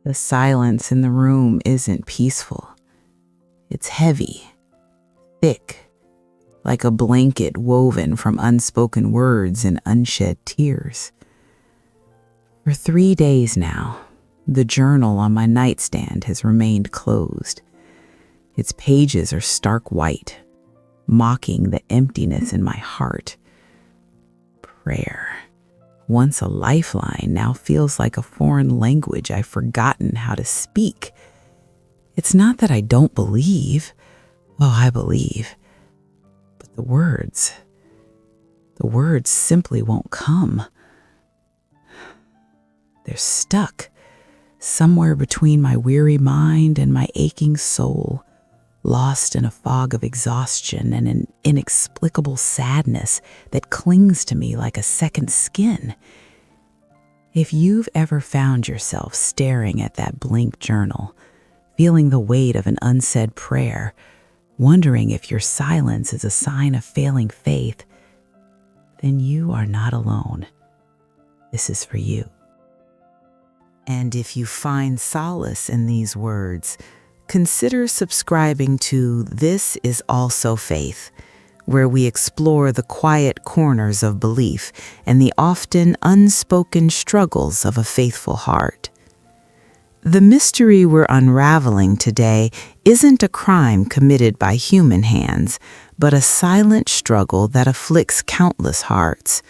The silence in the room isn't peaceful. It's heavy, thick, like a blanket woven from unspoken words and unshed tears. For 3 days now, the journal on my nightstand has remained closed. Its pages are stark white, mocking the emptiness in my heart. Prayer, once a lifeline, now feels like a foreign language I've forgotten how to speak. It's not that I don't believe. Oh, I believe. But the words simply won't come. They're stuck somewhere between my weary mind and my aching soul, lost in a fog of exhaustion and an inexplicable sadness that clings to me like a second skin. If you've ever found yourself staring at that blank journal, feeling the weight of an unsaid prayer, wondering if your silence is a sign of failing faith, then you are not alone. This is for you. And if you find solace in these words, consider subscribing to This Is Also Faith, where we explore the quiet corners of belief and the often unspoken struggles of a faithful heart. The mystery we're unraveling today isn't a crime committed by human hands, but a silent struggle that afflicts countless hearts.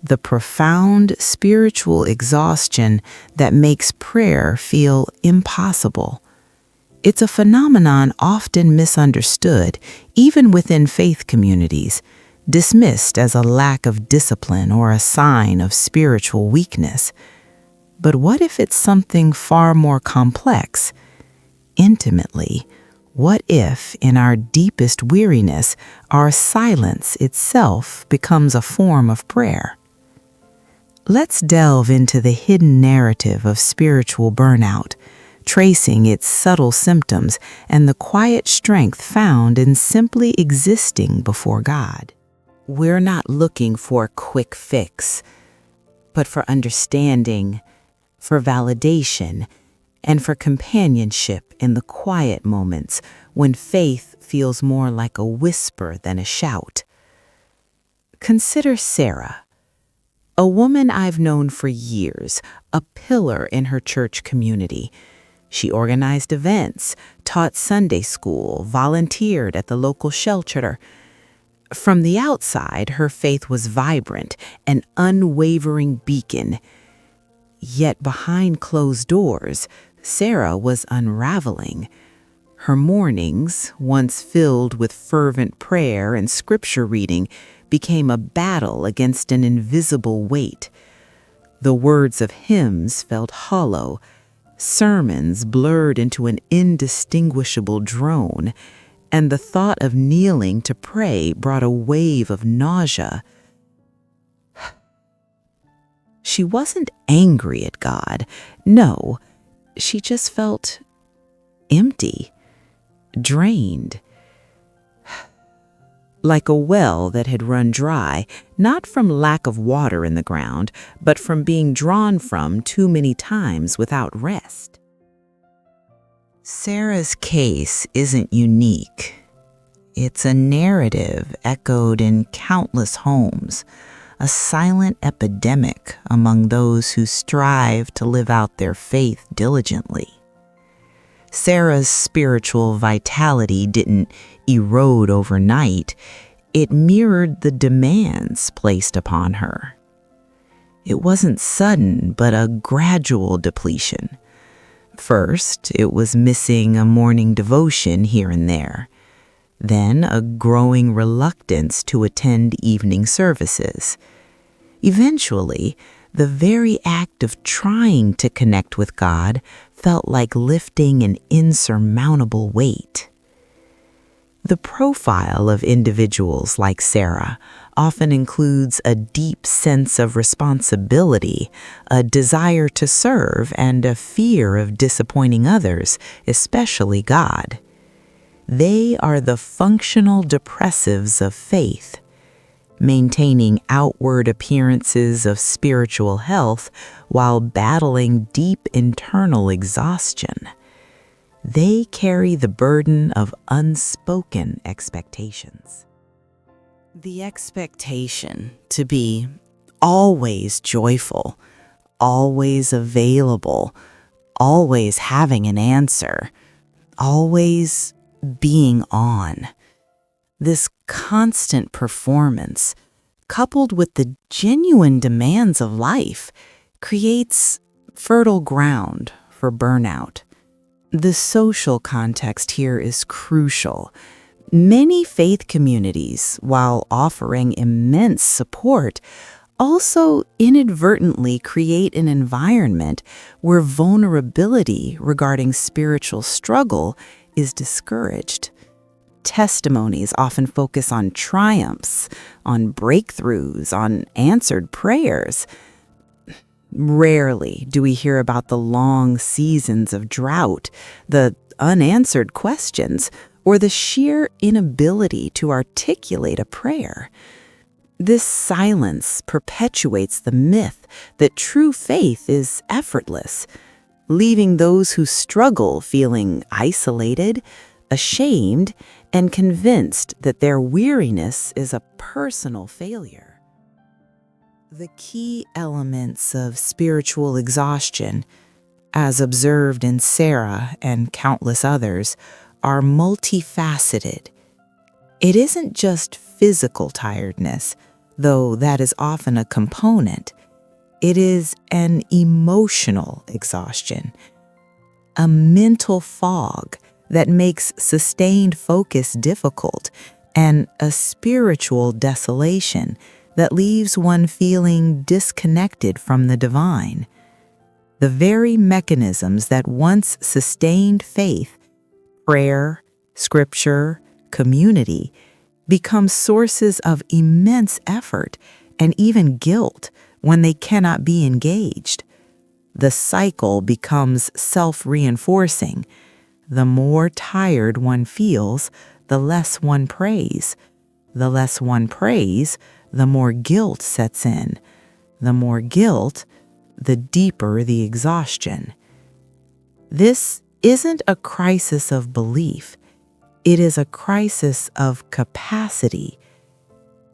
The profound spiritual exhaustion that makes prayer feel impossible. It's a phenomenon often misunderstood, even within faith communities, dismissed as a lack of discipline or a sign of spiritual weakness. But what if it's something far more complex? Intimately, what if, in our deepest weariness, our silence itself becomes a form of prayer? Let's delve into the hidden narrative of spiritual burnout, tracing its subtle symptoms and the quiet strength found in simply existing before God. We're not looking for a quick fix, but for understanding, for validation, and for companionship in the quiet moments when faith feels more like a whisper than a shout. Consider Sarah, a woman I've known for years, a pillar in her church community. She organized events, taught Sunday school, volunteered at the local shelter. From the outside, her faith was vibrant, an unwavering beacon. Yet behind closed doors, Sarah was unraveling. Her mornings, once filled with fervent prayer and scripture reading, became a battle against an invisible weight. The words of hymns felt hollow, sermons blurred into an indistinguishable drone, and the thought of kneeling to pray brought a wave of nausea. She wasn't angry at God. No, she just felt empty, drained. Like a well that had run dry, not from lack of water in the ground, but from being drawn from too many times without rest. Sarah's case isn't unique. It's a narrative echoed in countless homes, a silent epidemic among those who strive to live out their faith diligently. Sarah's spiritual vitality didn't erode overnight. It mirrored the demands placed upon her. It wasn't sudden, but a gradual depletion. First, it was missing a morning devotion here and there. Then, a growing reluctance to attend evening services. Eventually, the very act of trying to connect with God felt like lifting an insurmountable weight. The profile of individuals like Sarah often includes a deep sense of responsibility, a desire to serve, and a fear of disappointing others, especially God. They are the functional depressives of faith. maintaining outward appearances of spiritual health while battling deep internal exhaustion. They carry the burden of unspoken expectations. The expectation to be always joyful, always available, always having an answer, always being on. This constant performance, coupled with the genuine demands of life, creates fertile ground for burnout. The social context here is crucial. Many faith communities, while offering immense support, also inadvertently create an environment where vulnerability regarding spiritual struggle is discouraged. Testimonies often focus on triumphs, on breakthroughs, on answered prayers. Rarely do we hear about the long seasons of drought, the unanswered questions, or the sheer inability to articulate a prayer. This silence perpetuates the myth that true faith is effortless, leaving those who struggle feeling isolated, ashamed, and convinced that their weariness is a personal failure. The key elements of spiritual exhaustion, as observed in Sarah and countless others, are multifaceted. It isn't just physical tiredness, though that is often a component. It is an emotional exhaustion, a mental fog that makes sustained focus difficult, and a spiritual desolation that leaves one feeling disconnected from the divine. The very mechanisms that once sustained faith, prayer, scripture, community, become sources of immense effort and even guilt when they cannot be engaged. The cycle becomes self-reinforcing. The more tired one feels, the less one prays. The less one prays, the more guilt sets in. The more guilt, the deeper the exhaustion. This isn't a crisis of belief. It is a crisis of capacity.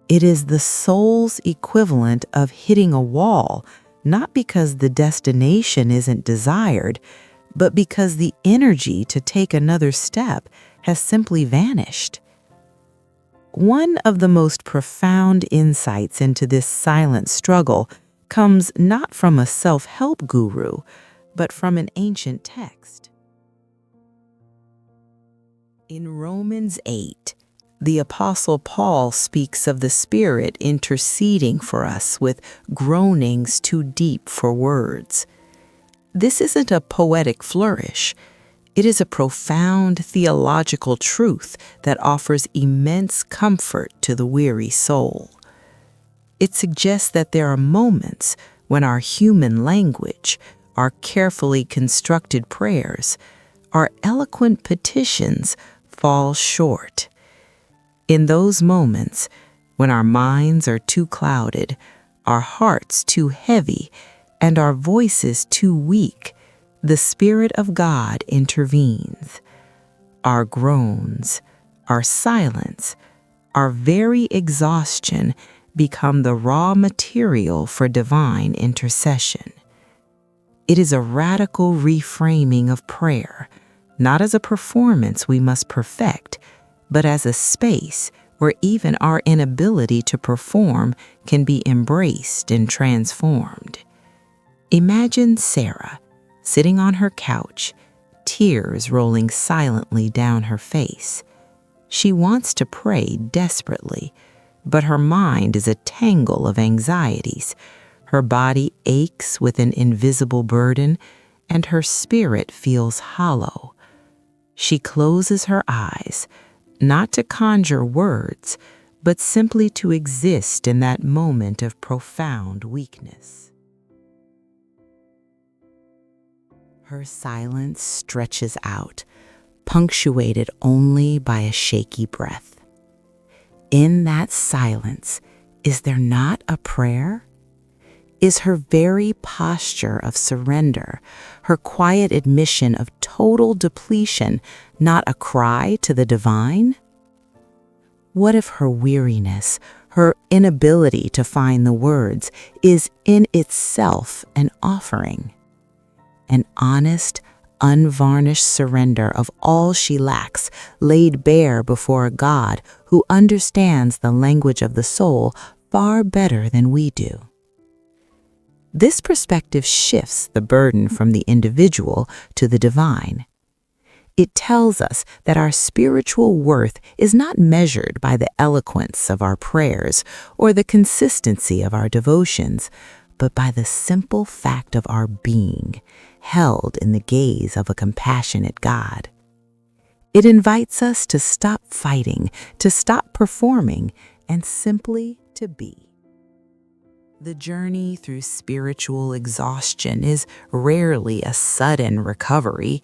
It is the soul's equivalent of hitting a wall, not because the destination isn't desired, but because the energy to take another step has simply vanished. One of the most profound insights into this silent struggle comes not from a self-help guru, but from an ancient text. In Romans 8, the Apostle Paul speaks of the Spirit interceding for us with groanings too deep for words. This isn't a poetic flourish. It is a profound theological truth that offers immense comfort to the weary soul. It suggests that there are moments when our human language, our carefully constructed prayers, our eloquent petitions fall short. In those moments, when our minds are too clouded, our hearts too heavy, and our voices too weak, the Spirit of God intervenes. Our groans, our silence, our very exhaustion become the raw material for divine intercession. It is a radical reframing of prayer, not as a performance we must perfect, but as a space where even our inability to perform can be embraced and transformed. Imagine Sarah sitting on her couch, tears rolling silently down her face. She wants to pray desperately, but her mind is a tangle of anxieties. Her body aches with an invisible burden, and her spirit feels hollow. She closes her eyes, not to conjure words, but simply to exist in that moment of profound weakness. Her silence stretches out, punctuated only by a shaky breath. In that silence, Is there not a prayer? Is her very posture of surrender, her quiet admission of total depletion, not a cry to the divine? What if her weariness, her inability to find the words, is in itself an offering? An honest, unvarnished surrender of all she lacks, laid bare before a God who understands the language of the soul far better than we do. This perspective shifts the burden from the individual to the divine. It tells us that our spiritual worth is not measured by the eloquence of our prayers or the consistency of our devotions, but by the simple fact of our being, held in the gaze of a compassionate God. It invites us to stop fighting, to stop performing, and simply to be. The journey through spiritual exhaustion is rarely a sudden recovery.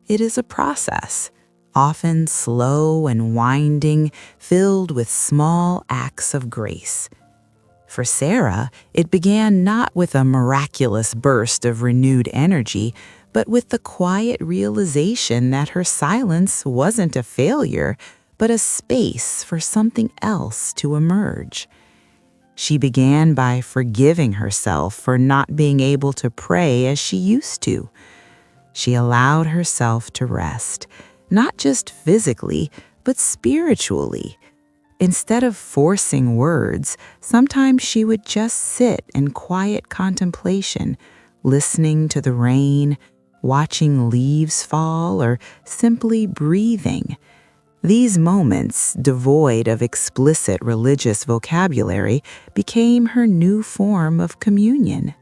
It is a process, often slow and winding, filled with small acts of grace. For Sarah, it began not with a miraculous burst of renewed energy, but with the quiet realization that her silence wasn't a failure, but a space for something else to emerge. She began by forgiving herself for not being able to pray as she used to. She allowed herself to rest, not just physically, but spiritually. Instead of forcing words, sometimes she would just sit in quiet contemplation, listening to the rain, watching leaves fall, or simply breathing. These moments, devoid of explicit religious vocabulary, became her new form of communion.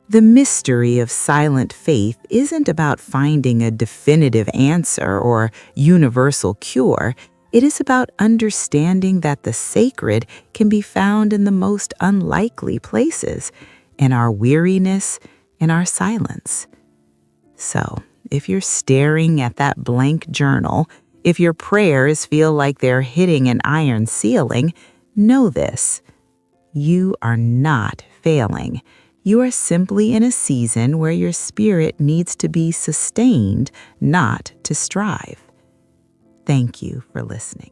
The mystery of silent faith isn't about finding a definitive answer or universal cure. It is about understanding that the sacred can be found in the most unlikely places, in our weariness, in our silence. So, if you're staring at that blank journal, if your prayers feel like they're hitting an iron ceiling, know this: you are not failing. You are simply in a season where your spirit needs to be sustained, not to strive. Thank you for listening.